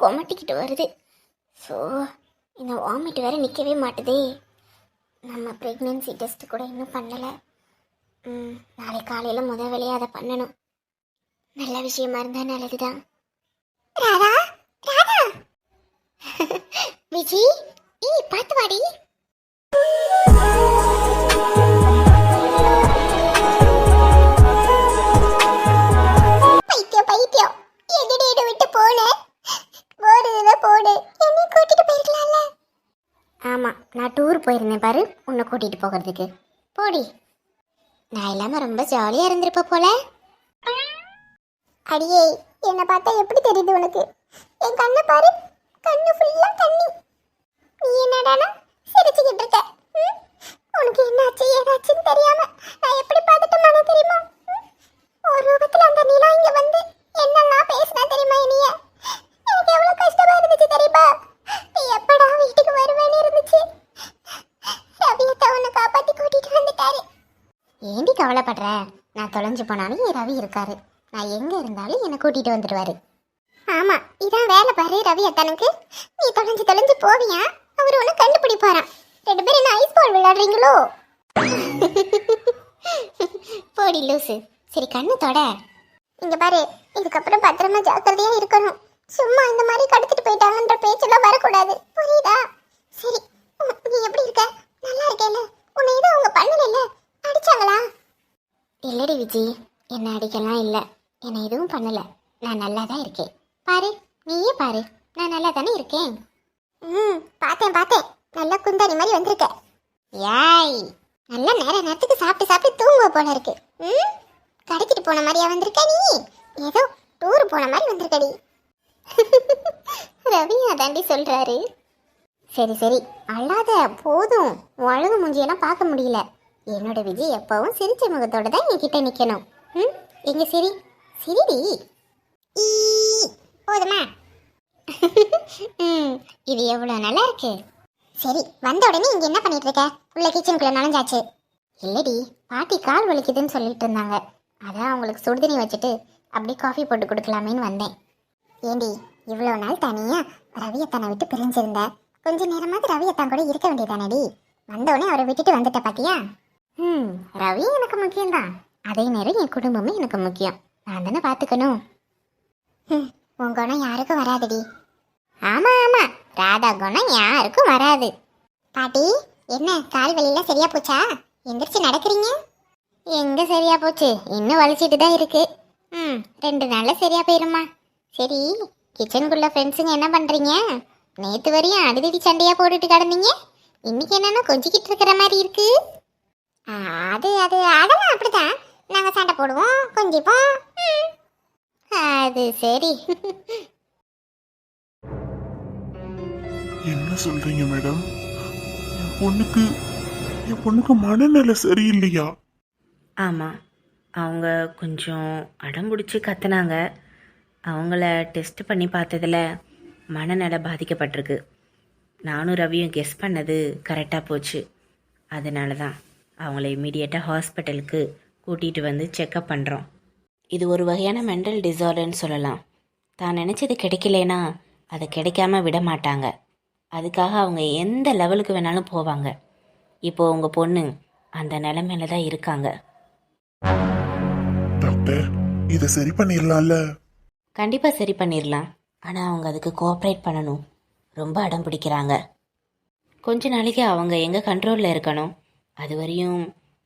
கொமட்டிக்கிட்டு வருது. ஸோ இந்த வாமிட் வேறு நிற்கவே மாட்டுதே. நம்ம ப்ரெக்னென்சி டெஸ்ட் கூட இன்னும் பண்ணலை. நாளை காலையில் முதல் வேலையாக அதை பண்ணணும். நல்ல விஷயமா இருந்தால் நல்லதுதான். ராதா, ராதா விஜி, பார்த்து வாடி. பைத்தியம் பைத்தியம், எதிரீடு விட்டு போன போடுதுல போடு, என்னை கூட்டிட்டு போயிருக்கலாம்ல. ஆமாம், நான் டூர் போயிருந்தேன் பாரு உன்னை கூட்டிகிட்டு போகிறதுக்கு. போடி. நான் இல்லாமல் ரொம்ப ஜாலியாக இருந்திருப்ப போல. அடியே, என்னை பார்த்தா எப்படி தெரியுது உனக்கு? என் கண்ணை பாரு, கண்ணு ஃபுல்லா தண்ணி. நீ என்னடானா சிரிச்சுக்கிட்டு இருக்க? உனக்கு என்னாச்சு ஏதாச்சுன்னு தெரியாம நான் எப்படி பார்த்துட்டேன் தெரியுமா? ஒரு ரூபத்துல அந்த நிலா இங்க வந்து என்னெல்லாம் பேசினா தெரியுமா? இனிய எனக்கு எவ்வளவு கஷ்டமா இருந்துச்சு தெரியுமா? நீ எப்படா வீட்டுக்கு வருவேன்னு இருந்துச்சு. ரவியத்தை உன்னை காப்பாத்தி கூட்டிட்டு வந்துட்டாரு. ஏண்டி கவலைப்படுற? நான் தொலைஞ்சு போனாலும் ரவி இருக்காரு. நான் எங்க இருந்தாலும் என்னை கூட்டிட்டு வந்துடுவாரு. ஆமா, இதான் வேலை பாரு ரவி அத்தனுக்கு. நீ தொலைஞ்சு தொலைஞ்சு போவியா, அவர் ஒன்று கண்டுபிடிப்பாராம். 2 பேரும் என்ன ஐஸ் பால் விளையாடுறீங்களோ? போடி லூசு. சரி கண்ணு தொட. இங்க பாரு, இதுக்கப்புறம் பத்திரமா ஜாக்கிரதையா இருக்கணும். சும்மா இந்த மாதிரி கடத்திட்டு போயிட்டாங்கன்ற பேச்செல்லாம் வரக்கூடாது, புரியுதா? சரி, நீ எப்படி இருக்க? நல்லா இருக்கேல? உன்னை எதுவும் அவங்க பண்ணல? அடிச்சாங்களா? இல்லடி விஜி, என்ன அடிக்கலாம் இல்லை, என்னை எதுவும் பண்ணல. நான் நல்லா தான் இருக்கேன். பாரு, நீயே பாரு, நான் நல்லா தானே இருக்கேன். பார்த்தேன் பார்த்தேன், நல்லா குந்தாரி மாதிரி வந்திருக்க. ஏய், நல்லா நேரத்துக்கு சாப்பிட்டு சாப்பிட்டு தூங்குவ போல இருக்கு. கடைக்கிட்டு போன மாதிரியா வந்திருக்க நீ? ஏதோ டூர் போன மாதிரி வந்திருக்கடி. ரவி அதாண்டி சொல்றாரு. சரி சரி, அல்லாத போதும். அழகு மூஞ்சியெல்லாம் பார்க்க முடியல. என்னோட விஜய் எப்பவும் சிரிச்ச முகத்தோட தான் என்கிட்ட நிற்கணும். எங்க சரி சரிடி. போதுமா? இது எவ்வளோ நல்லா இருக்கு. சரி, வந்த உடனே இங்கே என்ன பண்ணிட்டு இருக்க? உள்ள கிச்சனுக்குள்ள நனைஞ்சாச்சு. இல்லடி, பாட்டி கால் வலிக்குதுன்னு சொல்லிட்டு இருந்தாங்க. அதான் அவங்களுக்கு சுடுதண்ணி வச்சுட்டு அப்படியே காஃபி போட்டு கொடுக்கலாமேன்னு வந்தேன். ஏண்டி, இவ்வளோ நாள் தனியா ரவியத்தானை விட்டு பிரிஞ்சிருந்த, கொஞ்ச நேரமாவது ரவியத்தான் கூட இருக்க வேண்டியதானடி. வந்தோடனே அவரை விட்டுட்டு வந்துட்ட பாத்தியா? ரவி எனக்கு முக்கியம்தான். அதே நேரம் என் குடும்பமே எனக்கு முக்கியம். நான் தானே பார்த்துக்கணும். உன் குணம் யாருக்கும் வராதுடி. ஆமா ஆமா, ராதா குணம் யாருக்கும் வராது. பாட்டி, என்ன கால் வலியெல்லாம் சரியா போச்சா? எந்திரிச்சு நடக்கிறீங்க? எங்க சரியா போச்சு, இன்னும் வலிச்சிட்டு தான் இருக்கு. 2 நாள்ல சரியா போயிருமா. சரி, கிச்சனுக்குள்ள ஃப்ரெண்ட்ஸுங்க என்ன பண்றீங்க? நேத்து வரையும் அடிதடி சண்டையா போட்டுட்டு கிடந்தீங்க, இன்னைக்கு என்னன்னா கொஞ்சிக்கிட்டு இருக்கிற மாதிரி இருக்கு. அது அது அதெல்லாம் அப்படிதான், நாங்க சண்டை போடுவோம், கொஞ்சிப்போம். அது சரி. என்ன சொல்றீங்க மேடம்? என் பொண்ணுக்கு மனநிலை சரியில்லையா? ஆமாம், அவங்க கொஞ்சம் அடம் பிடிச்சி கத்துனாங்க. அவங்கள டெஸ்ட் பண்ணி பார்த்ததில் மனநல பாதிக்கப்பட்டிருக்கு. நானும் ரவியும் கெஸ் பண்ணது கரெக்டாக போச்சு. அதனால தான் அவங்கள இம்மீடியட்டாக ஹாஸ்பிட்டலுக்கு கூட்டிகிட்டு வந்து செக்கப் பண்ணுறோம். இது ஒரு வகையான மென்டல் டிசார்டர்னு சொல்லலாம். தான் நினச்சது கிடைக்கலனா அதை கிடைக்காம விட மாட்டாங்க. அதுக்காக அவங்க எந்த லெவலுக்கு வேணாலும் போவாங்க. இப்போ உங்கள் பொண்ணு அந்த நிலைமையில தான் இருக்காங்க. டாக்டர், இதை சரி பண்ணிடலாம்ல? கண்டிப்பாக சரி பண்ணிடலாம். ஆனால் அவங்க அதுக்கு கோஆப்ரேட் பண்ணணும். ரொம்ப அடம் பிடிக்கிறாங்க. கொஞ்ச நாளைக்கு அவங்க எங்கள் கண்ட்ரோலில் இருக்கணும். அது வரையும்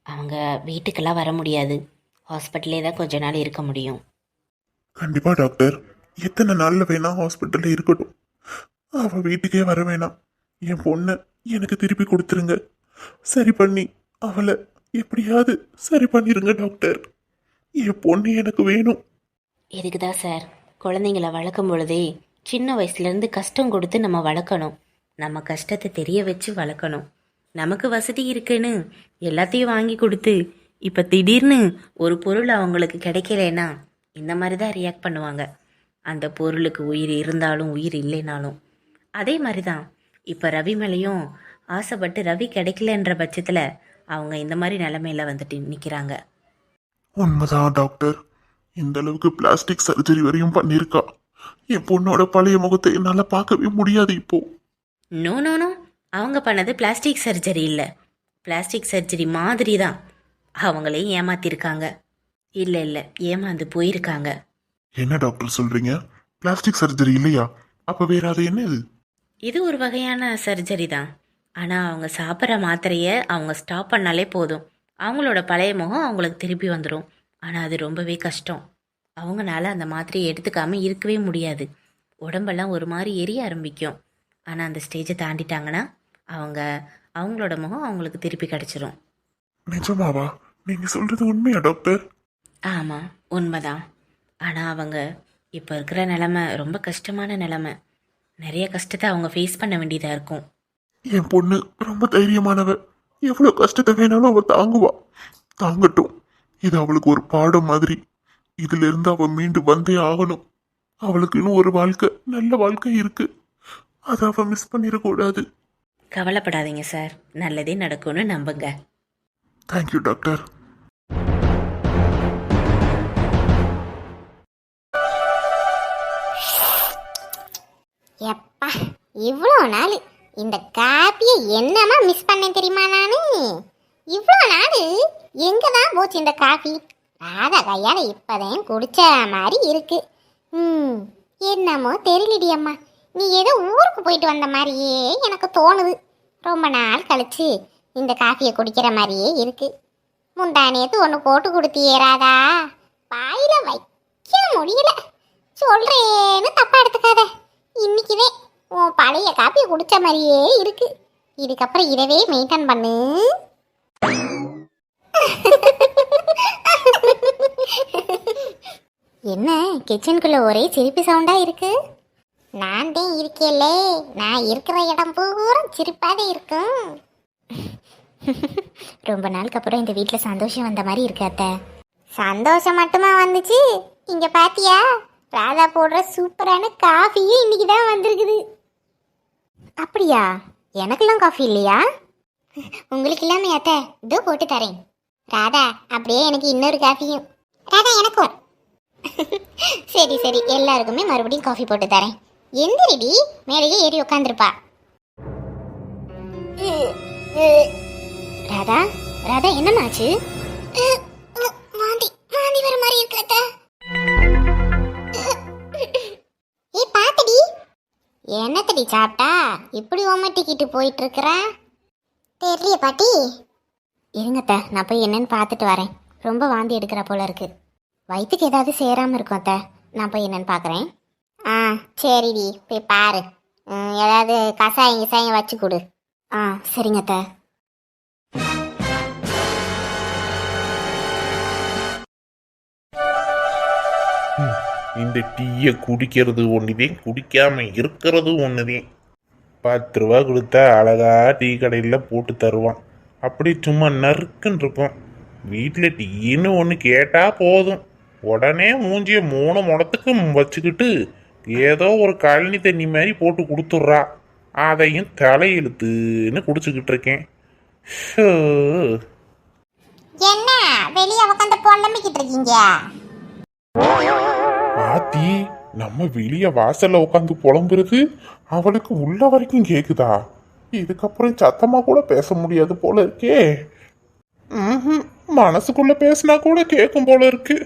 அவங்க வீட்டுக்கெல்லாம் வர முடியாது. ஹாஸ்பிட்டலே தான் கொஞ்ச நாள் இருக்க முடியும். கண்டிப்பா டாக்டர், எத்தனை நாள்ல வேணா ஹாஸ்பிட்டல்ல இருக்கட்டும். அவ வீட்டுக்கே வர வேணாம். என் பொண்ணை எனக்கு திருப்பி கொடுத்துருங்க. சரி பண்ணி அவளை எப்படியாவது சரி பண்ணிருங்க டாக்டர். என் பொண்ணு எனக்கு வேணும். இதுக்கு தான் சார், குழந்தைங்கள வளர்க்கும் பொழுதே சின்ன வயசுலேருந்து கஷ்டம் கொடுத்து நம்ம வளர்க்கணும். நம்ம கஷ்டத்தை தெரிய வச்சு வளர்க்கணும். நமக்கு வசதி இருக்குன்னு எல்லாத்தையும் வாங்கி கொடுத்து இப்போ திடீர்னு ஒரு பொருள் அவங்களுக்கு கிடைக்கலன்னா இந்த மாதிரி தான் ரியாக்ட் பண்ணுவாங்க. அந்த பொருளுக்கு உயிர் இருந்தாலும் உயிர் இல்லைனாலும். அதே மாதிரி தான் இப்போ ரவி மேலேயும் ஆசைப்பட்டு ரவி கிடைக்கலன்ற பட்சத்தில் அவங்க இந்த மாதிரி நிலைமையில வந்துட்டு நிற்கிறாங்க. உண்மைதான் டாக்டர், இந்த அளவுக்கு பிளாஸ்டிக் சர்ஜரி வரையும் பண்ணியிருக்கா. என் பொண்ணோட பழைய முகத்தை என்னால பார்க்கவே முடியாது இப்போ. நோ நோ நோ, அவங்க பண்ணது பிளாஸ்டிக் சர்ஜரி இல்லை, பிளாஸ்டிக் சர்ஜரி மாதிரி தான். அவங்களே ஏமாத்திருக்காங்க. இல்லை இல்லை, ஏமாந்து போயிருக்காங்க. என்ன டாக்டர் சொல்றீங்க? பிளாஸ்டிக் சர்ஜரி இல்லையா? அப்ப வேற அது என்னது? இது ஒரு வகையான சர்ஜரி தான். ஆனால் அவங்க சாப்பிட்ற மாத்திரையை அவங்க ஸ்டாப் பண்ணாலே போதும், அவங்களோட பழைய முகம் அவங்களுக்கு திருப்பி வந்துடும். ஆனால் அது ரொம்பவே கஷ்டம். அவங்களால அந்த மாத்திரையை எடுத்துக்காமல் இருக்கவே முடியாது. உடம்பெல்லாம் ஒரு மாதிரி எரிய ஆரம்பிக்கும். ஆனால் அந்த ஸ்டேஜை தாண்டிட்டாங்கன்னா அவங்களோட முகம் அவங்களுக்கு திருப்பி கிடச்சிரும். நிஜமாவா? நீங்க சொல்றது உண்மையா டாக்டர்? ஆமாம், உண்மைதான். ஆனால் அவங்க இப்போ இருக்கிற நிலமை ரொம்ப கஷ்டமான நிலமை. நிறைய கஷ்டத்தை அவங்க ஃபேஸ் பண்ண வேண்டியதாக இருக்கும். என் பொண்ணு ரொம்ப தைரியமானவ. எவ்வளவு கஷ்டத்தை வேணாலும் அவ தாங்குவா. தாங்கட்டும். இது அவளுக்கு ஒரு பாடம் மாதிரி. இதுல இருந்து அவ மீண்டு வந்தே ஆகணும். அவளுக்கு இன்னும் ஒரு வாழ்க்கை, நல்ல வாழ்க்கை இருக்கு. அதை அவ மிஸ் பண்ணிடக்கூடாது. கவலைப்படாதீங்க சார், நல்லதே நடக்கும்னு நம்புங்க. Thank you doctor. எப்பா, இவ்வளோ நாள் இந்த காப்பியை என்னமா மிஸ் பண்ணேன் தெரியுமா நானு? இவ்வளோ நாள் எங்கே தான் போச்சு இந்த காஃபி? ராதா கையால் இப்போதான் குடிச்ச மாதிரி இருக்கு. என்னமோ தெரியலடி அம்மா, நீ ஏதோ ஊருக்கு போயிட்டு வந்த மாதிரியே எனக்கு தோணுது. ரொம்ப நாள் கழிச்சு இந்த காஃபியை குடிக்கிற மாதிரியே இருக்கு. முந்தா நேத்து ஒன்று போட்டு கொடுத்தியே ராதா, வாயில வைக்க முடியல. சொல்றேன்னு தப்பா எடுத்துக்காத. இன்னைக்குதே உன் பழைய காப்பியை குடிச்ச மாதிரியே இருக்கு. இதுக்கப்புறம் இதவே மெயின்டைன் பண்ணு. என்ன கிச்சனுக்குள்ள ஒரே சிரிப்பு சவுண்டா இருக்கு? நான் தான் இருக்கேல்லே, நான் இருக்கிற இடம் பூரா சிரிப்பாதே இருக்கும். ரொம்ப நாளுக்கு அப்புறம் இந்த வீட்டில் சந்தோஷம் வந்த மாதிரி இருக்கு அத்தை. சந்தோஷம் மட்டுமா வந்துச்சு? இங்க பாத்தியா, ராதா போடுற சூப்பரான காஃபியும் இன்னைக்கு தான் வந்திருக்குது. அப்படியா? எனக்கெல்லாம் காஃபி இல்லையா? உங்களுக்கு இல்லாம அத்தை, இதோ போட்டு தரேன். ராதா, அப்படியே எனக்கு இன்னொரு காஃபியும். ராதா, எனக்கும். சரி சரி, எல்லாருக்குமே மறுபடியும் காஃபி போட்டு தரேன். எந்திரிடி, மேலேயே ஏறி உட்காந்துருப்பா. ராதா, ராதா, என்னமாச்சு? வாந்தி வாந்தி வர மாதிரி இருக்கட்ட. ஏ பாத்தடி, என்னத்தடி சாப்பிட்டா இப்படி ஒமட்டிக்கிட்டு போயிட்டு இருக்கிறா? தெரியல பாட்டி. இருங்கத்த, நான் போய் என்னன்னு பார்த்துட்டு வரேன். ரொம்ப வாந்தி எடுக்கிற போல இருக்கு. வயிற்றுக்கு ஏதாவது சேராமல் இருக்கும் அத்தை. நான் போய் என்னன்னு பார்க்குறேன். ஆ சரிடி, போய் பாரு. ஏதாவது கசாயம் கிசாயம் வச்சு கொடு. ஆ சரிங்க அத்தை. இந்த டீயை குடிக்கிறது ஒன்றுதேன், குடிக்காம இருக்கிறது ஒன்றுதேன். 10 ரூபா கொடுத்தா அழகா டீ கடையில் போட்டு தருவான். அப்படி சும்மா நறுக்குன்னு இருக்கும். வீட்டில் டீன்னு ஒன்று கேட்டால் போதும், உடனே மூஞ்சிய 3 முடத்துக்கு வச்சுக்கிட்டு ஏதோ ஒரு கழனி தண்ணி மாதிரி போட்டு கொடுத்துட்றா. அதையும் தலையெழுத்துன்னு குடிச்சுக்கிட்டு இருக்கேன். என்ன வெளியே உட்காந்து புலம்பிக்கிட்டு இருக்கீங்க? ஆத்தி, நம்ம வெளிய வாசல்ல உட்காந்து புலம்புறது அவளுக்கு உள்ள வரைக்கும் கேக்குதா? இதுக்கப்புறம் சத்தமா கூட பேச முடியாது போல இருக்கே. மனசுக்குள்ள பேசினா கூட கேட்கும் போல இருக்கு.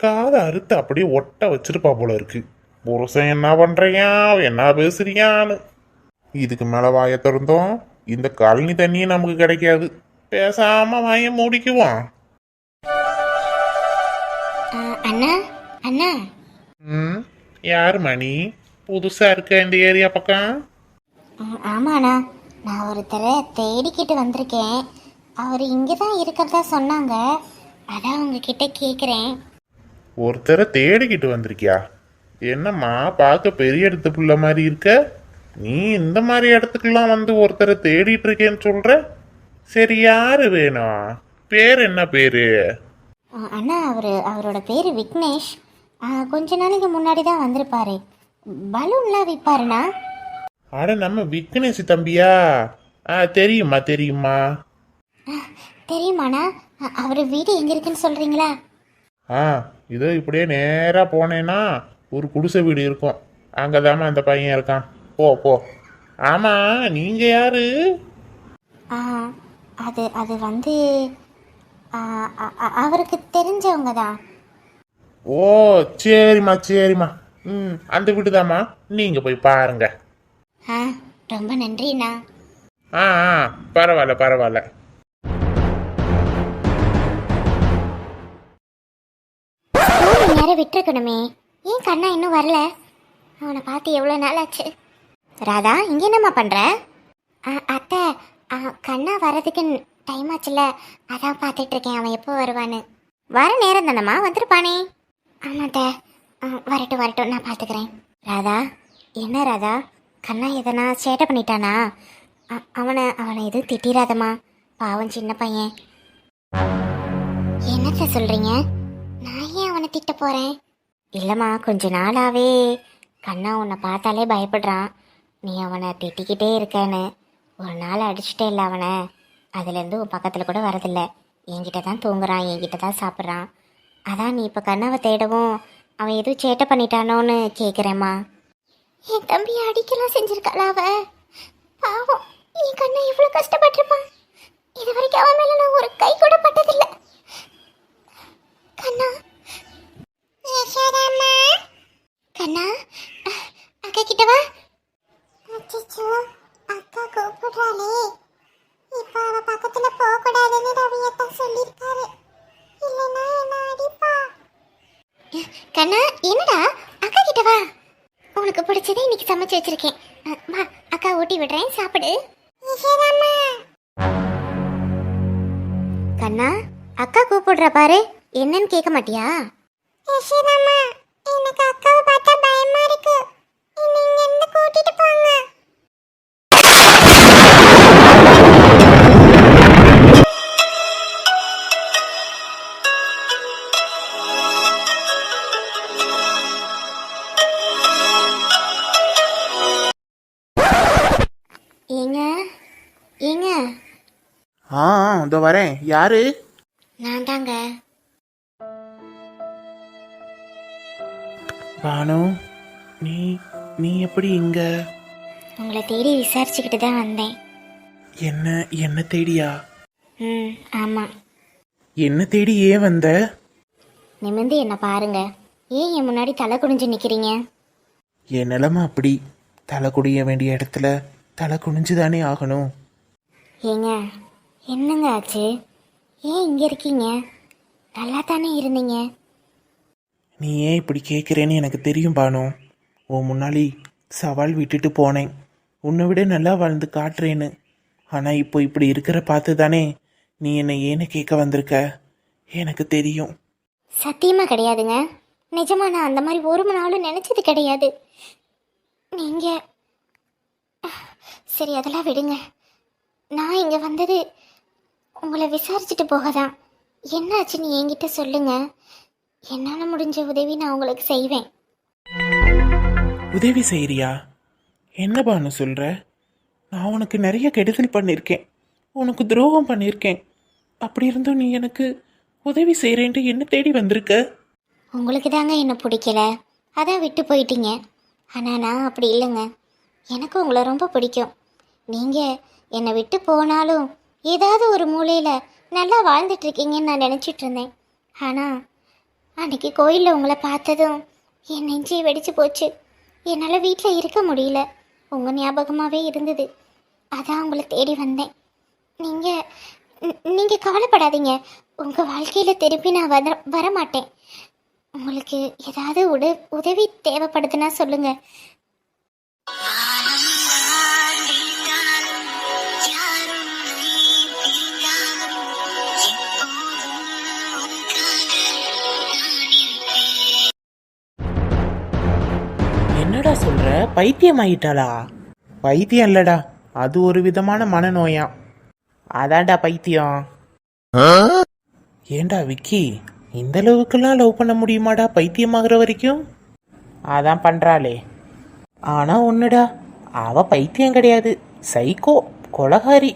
காதை அறுத்து அப்படியே ஒட்ட வச்சிருப்பா போல இருக்கு. புருஷன் என்ன பண்றியா, என்ன பேசுறியான்னு. இதுக்கு மேல வாயை திறந்தோம் இந்த கழனி தண்ணியும் நமக்கு கிடைக்காது. பேசாம வாயை மூடிக்குவோம். அண்ணா அண்ணா. யார் மணி? புதுசா இருக்க இந்த ஏரியா பக்கம்? ஆமாண்ணா, நான் ஒருத்தரை தேடிக்கிட்டு வந்திருக்கேன். அவர் இங்கே தான் இருக்கிறதா சொன்னாங்க. அதான் உங்ககிட்ட கேட்குறேன். ஒருத்தரை தேடிக்கிட்டு வந்திருக்கியா? என்னம்மா பார்க்க பெரிய இடத்து புள்ள மாதிரி இருக்க. நீ இந்த மாதிரி இடத்துக்கெல்லாம் வந்து ஒருத்தரை தேடிட்டு இருக்கேன்னு சொல்ற. சரி, யாரு வேணும்? பேர் என்ன பேரு? அண்ணா, அவரோட பேர் விக்னேஷ். கொஞ்ச நாளைக்கு முன்னாடி தான் வந்திருப்பாரு. பலூன்லாம் விற்பாருண்ணா. அட, நம்ம விக்னேஷ் தம்பியா? தெரியுமா தெரியுமா. தெரியுமாண்ணா? அவர் வீடு எங்கே இருக்குன்னு சொல்கிறீங்களா? இதோ இப்படியே நேராக போனேன்னா ஒரு குடிசை வீடு இருக்கும், அங்கதாம்மா அந்த பையன் இருக்கான். போ போ. ஆமா, நீங்க யாரு? ஆ, அது அது வந்து அவருக்கு தெரிஞ்சவங்க தான். ஓ, சரிம்மா சரிம்மா. அந்த வீடுதாம்மா, நீங்க போய் பாருங்க. ஆ, ரொம்ப நன்றிண்ணா. ஆ ஆ, பரவாயில்ல பரவாயில்ல. ஸ்கூல் நேரம் விட்டுருக்கணுமே, ஏன் கண்ணா இன்னும் வரல? அவனை பார்த்து எவ்வளோ நாள் ஆச்சு. ராதா, இங்கே என்னம்மா பண்ணுற? அத்தை, கண்ணா வர்றதுக்கு டைம் ஆச்சுல்ல, அதான் பார்த்துட்டு இருக்கேன் அவன் எப்போ வருவான்னு. வர நேரம் தானம்மா, வந்துருப்பானே. ஆமாத்த, வரட்டும் வரட்டும், நான் பார்த்துக்கிறேன். ராதா, என்ன ராதா, கண்ணா எதனா சேட்டை பண்ணிட்டானா? அவனை எதுவும் திட்டிராதம்மா, பாவம் சின்ன பையன். என்னத்த சொல்கிறீங்க? நான் ஏன் அவனை திட்ட போகிறேன்? இல்லைம்மா, கொஞ்ச நாளாவே கண்ணா உன்னை பார்த்தாலே பயப்படுறான். நீ அவனை திட்டிக்கிட்டே இருக்கேன்னு. ஒரு நாள் அடிச்சுட்டே இல்லை அவனை, அதுலேருந்து உன் பக்கத்தில் கூட வரதில்லை. என்கிட்ட தான் தூங்குறான், என்கிட்ட தான் சாப்பிட்றான். அதான் நீ இப்போ கண்ணாவை தேடவும் அவன் எதுவும் சேட்டை பண்ணிட்டானோன்னு கேட்குறேம்மா. என் தம்பி அடிக்கலாம் செஞ்சிருக்காளா அவ? பாவம், என் கண்ணா எவ்வளோ கஷ்டப்பட்டிருப்பான். இது வரைக்கும் அவன் மேலே நான் ஒரு கை கூட பட்டதில்லை. கண்ணா, கண்ணா, அக்கா கிட்ட வா. அச்சச்சோ, அக்கா கூப்பிடுறாளே. இப்ப அவ பக்கத்துல போக கூடாதுன்னு ரவியத்தான் சொல்லிருக்காரு. இல்லனா என்ன அடிப்பா. கண்ணா, என்னடா, அக்கா கிட்ட வா. உனக்கு பிடிச்சதை இன்னைக்கு சமைச்சு வச்சிருக்கேன். வா, அக்கா ஊட்டி விடுறேன், சாப்பிடு. கண்ணா, அக்கா கூப்பிடுற பாரு, என்னன்னு கேட்க மாட்டியா? எனக்கு அக்காவை பார்த்தா பயமா இருக்கு. என்னை இங்க இருந்து கூட்டிட்டு போங்க. ஏங்க ஏங்க, ஆ இதோ வரேன். யாரு? நான் தாங்க. பானு, நீ நீ எப்படி இங்க? உங்களை தேடி விசாரிச்சுக்கிட்டு தான் வந்தேன். என்ன தேடியா? ஆமாம். என்ன தேடி ஏன் வந்த? நிமிர்ந்து என்ன பாருங்க. ஏன் என் முன்னாடி தலை குனிஞ்சு நிற்கிறீங்க? என் நிலமை அப்படி. தலை குடிய வேண்டிய இடத்துல தலை குனிஞ்சுதானே ஆகணும். ஏங்க, என்னங்க ஆச்சு? ஏன் இங்கே இருக்கீங்க? நல்லா தானே இருந்தீங்க. நீ ஏன் இப்படி கேட்குறேன்னு எனக்கு தெரியும் பானு. உன் முன்னாடி சவால் விட்டுட்டு போனேன், உன்னை விட நல்லா வாழ்ந்து காட்டுறேன்னு. ஆனால் இப்போ இப்படி இருக்கிற பார்த்து தானே நீ என்னை ஏன்னு கேட்க வந்திருக்க. எனக்கு தெரியும். சத்தியமாக கிடையாதுங்க. நிஜமா நான் அந்த மாதிரி ஒரு நாளும் நினச்சது கிடையாது. நீங்கள் சரி, அதெல்லாம் விடுங்க. நான் இங்கே வந்தது உங்களை விசாரிச்சுட்டு போக தான். என்னாச்சுன்னு என்கிட்ட சொல்லுங்க. என்னால் முடிஞ்ச உதவி நான் உங்களுக்கு செய்வேன். உதவி செய்கிறியா? என்ன பானு சொல்கிற? நான் உனக்கு நிறைய கெடுதல் பண்ணியிருக்கேன், உனக்கு துரோகம் பண்ணியிருக்கேன். அப்படி இருந்தும் நீ எனக்கு உதவி செய்கிறேன்ட்டு என்ன தேடி வந்திருக்க. உங்களுக்கு தாங்க என்ன பிடிக்கல, அதான் விட்டு போயிட்டீங்க. ஆனால் நான் அப்படி இல்லைங்க. எனக்கு உங்களை ரொம்ப பிடிக்கும். நீங்கள் என்னை விட்டு போனாலும் ஏதாவது ஒரு மூலையில் நல்லா வாழ்ந்துட்டுருக்கீங்கன்னு நான் நினச்சிட்டு இருந்தேன். ஆனால் அன்றைக்கி கோயிலில் உங்களை பார்த்ததும் என் நெஞ்சே வெடிச்சு போச்சு. என்னால் வீட்டில் இருக்க முடியல. உங்கள் ஞாபகமாகவே இருந்தது. அதான் உங்களை தேடி வந்தேன். நீங்கள் கவலைப்படாதீங்க. உங்கள் வாழ்க்கையில் திருப்பி நான் வரமாட்டேன். உங்களுக்கு ஏதாவது உதவி தேவைப்படுதுன்னா சொல்லுங்கள். என்னடா சொல்ற? பைத்தியம் ஆயிட்டாளா? பைத்தியம் இல்லடா, அது ஒரு விதமான மனநோயா. அதான்டா பைத்தியம். ஏண்டா விக்கி, இந்த அளவுக்குலாம் லவ் பண்ண முடியுமாடா பைத்தியமாகற வரைக்கும்? அதான் பண்றாளே. ஆனா ஒண்ணுடா, அவ பைத்தியம் கிடையாது, சைக்கோ, கொலகாரி.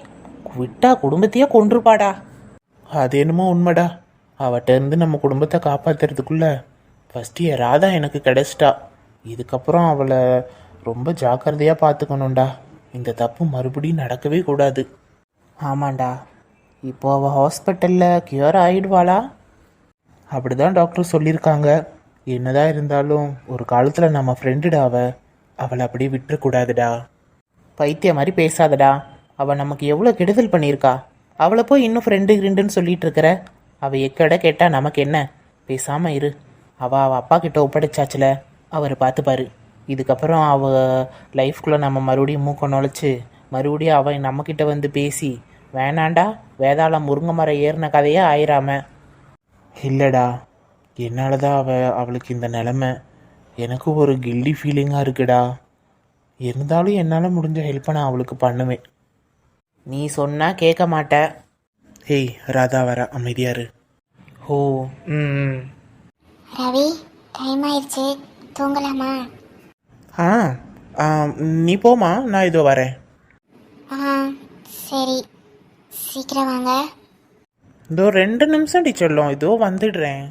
விட்டா குடும்பத்தையே கொன்றுப்பாடா. அது என்னமோ உண்மைடா. அவட்ட இருந்து நம்ம குடும்பத்தை காப்பாத்துறதுக்குள்ள ஃபஸ்ட் இயர் ராதா எனக்கு கிடைச்சிட்டா. இதுக்கப்புறம் அவளை ரொம்ப ஜாக்கிரதையாக பார்த்துக்கணும்டா. இந்த தப்பு மறுபடியும் நடக்கவே கூடாது. ஆமாண்டா. இப்போ அவள் ஹாஸ்பிட்டலில் கியூர் ஆகிடுவாளா? அப்படி தான் டாக்டர் சொல்லியிருக்காங்க. என்னதான் இருந்தாலும் ஒரு காலத்தில் நம்ம ஃப்ரெண்டுடா அவளை அப்படியே விட்டுறக்கூடாதுடா. பைத்தியம் மாதிரி பேசாதடா. அவள் நமக்கு எவ்வளோ கெடுதல் பண்ணியிருக்கா. அவளை போய் இன்னும் ஃப்ரெண்டுன்னு சொல்லிட்டு இருக்கிற. அவள் எக்கட கேட்டால் நமக்கு என்ன? பேசாமல் இரு. அவள் அப்பா கிட்ட ஒப்படைச்சாச்சுல, அவர் பார்த்துப்பாரு. இதுக்கப்புறம் அவள் லைஃப்குள்ளே நம்ம மறுபடியும் மூக்க நுழைச்சி மறுபடியும் அவள் நம்மக்கிட்ட வந்து பேசி வேணாண்டா வேதாளம் முருங்கை மரம் ஏறின கதையே ஆயிராம. இல்லைடா, என்னால் தான் அவளுக்கு இந்த நிலமை. எனக்கு ஒரு கில்டி ஃபீலிங்காக இருக்குடா. இருந்தாலும் என்னால் முடிஞ்ச ஹெல்ப்பை நான் அவளுக்கு பண்ணுவேன். நீ சொன்னால் கேட்க மாட்ட. ஏய் ராதா, வர அமைதியாரு. ஓ ம் ரவி, டைம் ஆயிடுச்சு, தூங்கலாமா? ஆ ஆ, நீ போமா, நான் இதோ வரேன். ஆ சரி, சீக்கிரம் வாங்க. இதோ 2 நிமிஷம் சொல்லும், இதோ வந்துடுறேன்.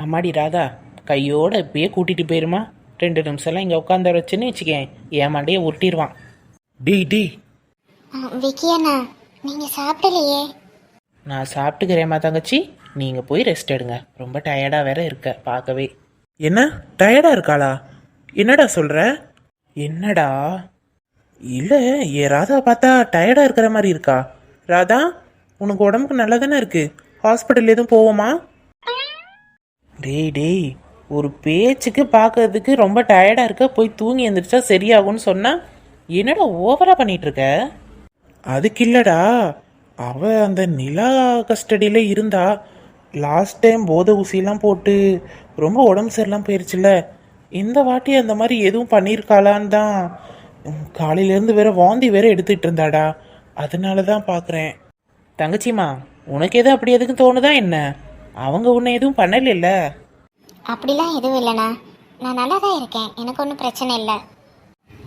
அம்மாடி ராதா, கையோட இப்பயே கூட்டிகிட்டு போயிருமா. 2 நிமிஷம்லாம் இங்கே உட்காந்து வச்சுன்னு வச்சுக்கேன், என் மண்டையை உருட்டிடுவான். டேய் விக்கி அண்ணா, நீங்கள் சாப்பிடலையே? நான் சாப்பிட்டுக்கிறேம்மா தங்கச்சி, நீங்கள் போய் ரெஸ்ட் எடுங்க. ரொம்ப டயர்டாக வேற இருக்க பார்க்கவே. என்ன டயர்டாக இருக்காளா? என்னடா சொல்கிற? என்னடா? இல்லை, ஏன் ராதா பார்த்தா டயர்டாக இருக்கிற மாதிரி இருக்கா. ராதா, உனக்கு உடம்புக்கு நல்லா தானே இருக்கு. ஹாஸ்பிட்டல் எதுவும் போவோமா? டேய், ஒரு பேச்சுக்கு பார்க்கறதுக்கு ரொம்ப டயர்டாக இருக்க, போய் தூங்கி எழுந்திரிச்சா சரியாகும்னு சொன்னா என்னடா ஓவரா பண்ணிட்டு இருக்க? அதுக்கு இல்லடா, அவ அந்த நிலா கஸ்டடியில் இருந்தா. லாஸ்ட் டைம் போதை ஊசிலாம் போட்டு ரொம்ப உடம்பு சரியில்லாம போயிருச்சுல. இந்த வாட்டி அந்த மாதிரி எதுவும் பண்ணியிருக்காளான்னு தான். காலையிலேருந்து வேற வாந்தி வேற எடுத்துகிட்டு இருந்தாடா. அதனால தான் பார்க்குறேன். தங்கச்சிம்மா, உனக்கு எதுவும் அப்படி எதுக்கும் தோணுதா என்ன? அவங்க உன்னை எதுவும் பண்ணல? அப்படிலாம் எதுவும் இல்லைண்ணா, நான் நல்லா தான் இருக்கேன், எனக்கு ஒன்றும் பிரச்சனை இல்லை.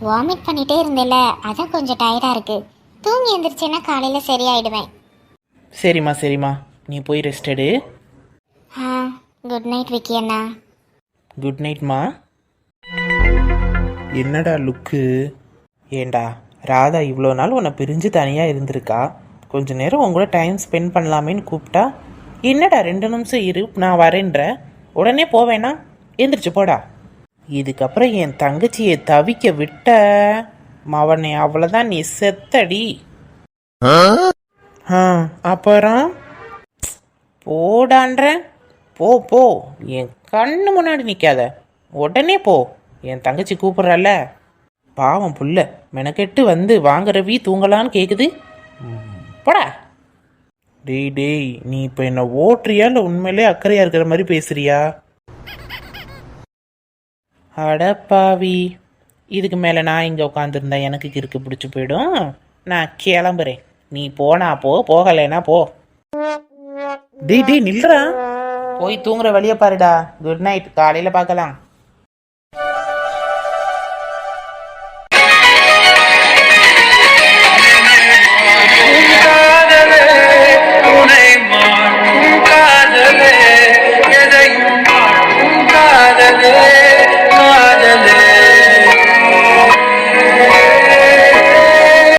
வாமிட் பண்ணிகிட்டே இருந்தேல்ல, அதான் கொஞ்சம் டயர்டாக இருக்குது. தூங்கி எழுந்திரிச்சேன்னா காலையில் சரியாயிடுவேன். சரிம்மா, நீ போய் ரெஸ்ட் எடு. ஆ, குட் நைட் விக்கி அண்ணா. குட் நைட்மா. என்னடா லுக்கு? ஏண்டா ராதா இவ்வளோ நாள் உன்னை பிரிஞ்சு தனியாக இருந்திருக்கா. கொஞ்ச நேரம் உன் கூட டைம் ஸ்பெண்ட் பண்ணலாமேன்னு கூப்பிட்டா என்னடா 2 நிமிஷம் இரு நான் வரேன்ற உடனே போவேனா? எந்திரிச்சு போடா. இதுக்கப்புறம் என் தங்கச்சியை தவிக்க விட்ட மவனே, அவ்வளோதான், நீ செத்தடி. அப்புறம் போடான்ற. போ, என் கண்ணு முன்னாடி நிற்காத, உடனே போ. என் தங்கச்சி கூப்பிட்றல்ல, பாவம் புள்ள மெனக்கெட்டு வந்து வாங்க ரவி தூங்கலான்னு கேட்குது. போடா. டேய், நீ இப்போ என்ன ஓட்டுறியா இல்லை உண்மையிலே அக்கறையாக இருக்கிற மாதிரி பேசுறியா? அடப்பாவி, இதுக்கு மேலே நான் இங்கே உட்காந்துருந்தா எனக்கு கிறுக்கு பிடிச்சி போயிடும். நான் கிளம்புறேன், நீ போனா போ, போகலைன்னா போ. டேய் நில்றா, போய் தூங்குற வழியை பாருடா. குட் நைட், காலையில் பார்க்கலாம். காதலே எதையும் காதலே